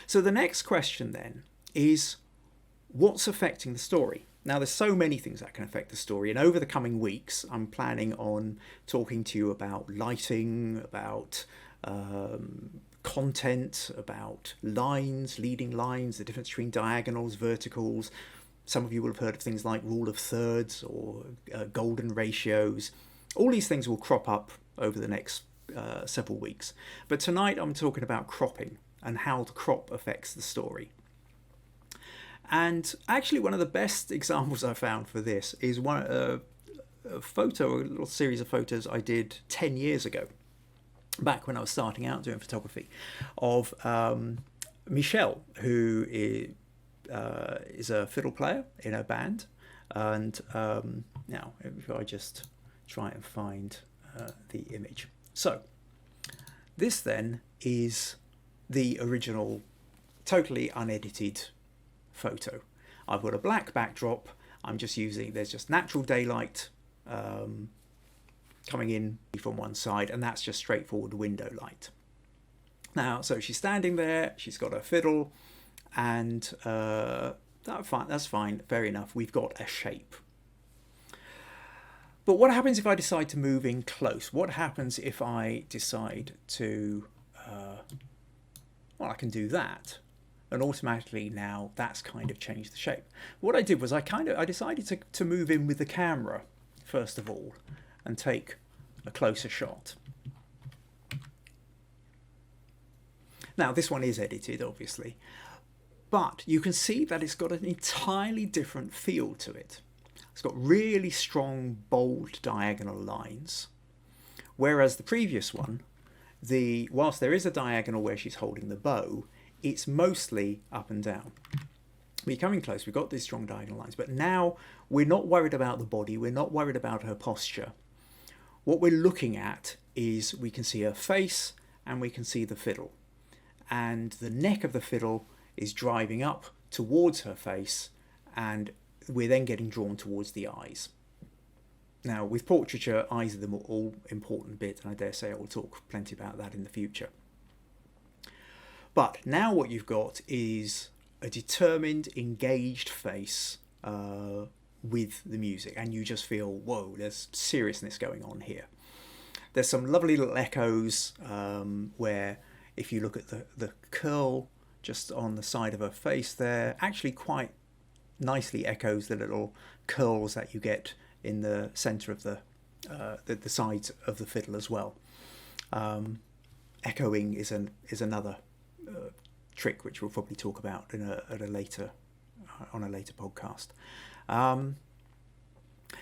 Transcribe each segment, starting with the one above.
So the next question then is, what's affecting the story? Now, there's so many things that can affect the story, and over the coming weeks, I'm planning on talking to you about lighting, about content, about lines, leading lines, the difference between diagonals, verticals. Some of you will have heard of things like rule of thirds or golden ratios. All these things will crop up over the next several weeks. But tonight I'm talking about cropping and how the crop affects the story. And actually one of the best examples I found for this is a little series of photos I did 10 years ago, back when I was starting out doing photography, of Michelle, who is a fiddle player in a band. And now if I just try and find the image. So this then is the original, totally unedited photo. I've got a black backdrop. I'm just using, there's just natural daylight coming in from one side, and that's just straightforward window light. Now, so she's standing there, she's got her fiddle, and that's fine, fair enough. We've got a shape. But what happens if I decide to move in close? What happens if I decide to, well, I can do that. And automatically now that's kind of changed the shape. What I did was I decided to move in with the camera, first of all, and take a closer shot. Now this one is edited, obviously, but you can see that it's got an entirely different feel to it. It's got really strong, bold diagonal lines, whereas the previous one, whilst there is a diagonal where she's holding the bow, it's mostly up and down. We're coming close, we've got these strong diagonal lines, but now we're not worried about the body, we're not worried about her posture. What we're looking at is we can see her face and we can see the fiddle. And the neck of the fiddle is driving up towards her face, and we're then getting drawn towards the eyes. Now, with portraiture, eyes are the all important bit, and I dare say I will talk plenty about that in the future. But now what you've got is a determined, engaged face with the music, and you just feel, whoa, there's seriousness going on here. There's some lovely little echoes where, if you look at the curl just on the side of her face there, actually quite nicely echoes the little curls that you get in the centre of the sides of the fiddle as well. Echoing is another trick which we'll probably talk about on a later podcast.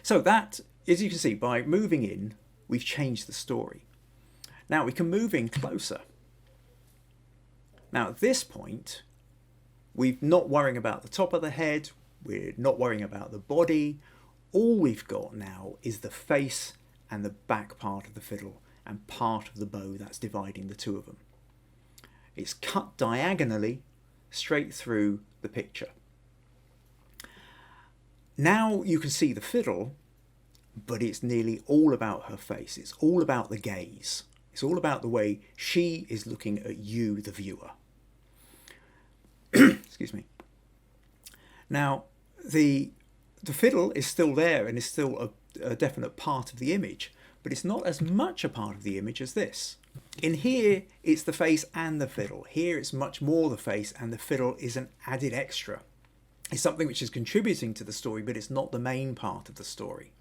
So that, as you can see, by moving in, we've changed the story. Now we can move in closer. Now at this point, we're not worrying about the top of the head, we're not worrying about the body. All we've got now is the face and the back part of the fiddle and part of the bow that's dividing the two of them. It's cut diagonally straight through the picture. Now you can see the fiddle, but it's nearly all about her face. It's all about the gaze. It's all about the way she is looking at you, the viewer. Excuse me. Now, the fiddle is still there and is still a definite part of the image, but it's not as much a part of the image as this. In here, it's the face and the fiddle. Here, it's much more the face, and the fiddle is an added extra. It's something which is contributing to the story, but it's not the main part of the story.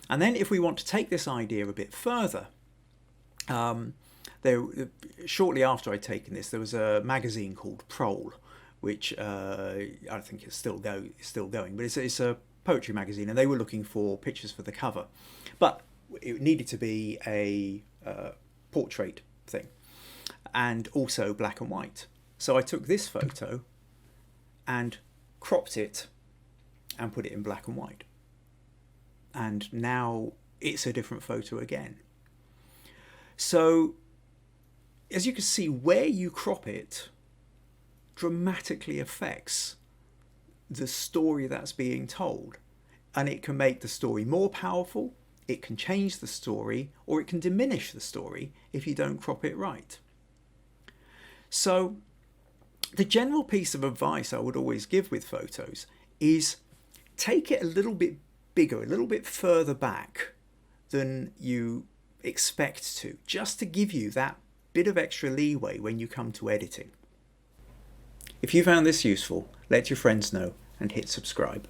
And then if we want to take this idea a bit further, shortly after I'd taken this, there was a magazine called Prole, which I think is still going, but it's a poetry magazine, and they were looking for pictures for the cover, but it needed to be a portrait thing, and also black and white. So I took this photo and cropped it and put it in black and white, and now it's a different photo again. So as you can see, where you crop it dramatically affects the story that's being told, and it can make the story more powerful, it can change the story, or it can diminish the story if you don't crop it right. So the general piece of advice I would always give with photos is take it a little bit bigger, a little bit further back than you expect to, just to give you that bit of extra leeway when you come to editing. If you found this useful, let your friends know and hit subscribe.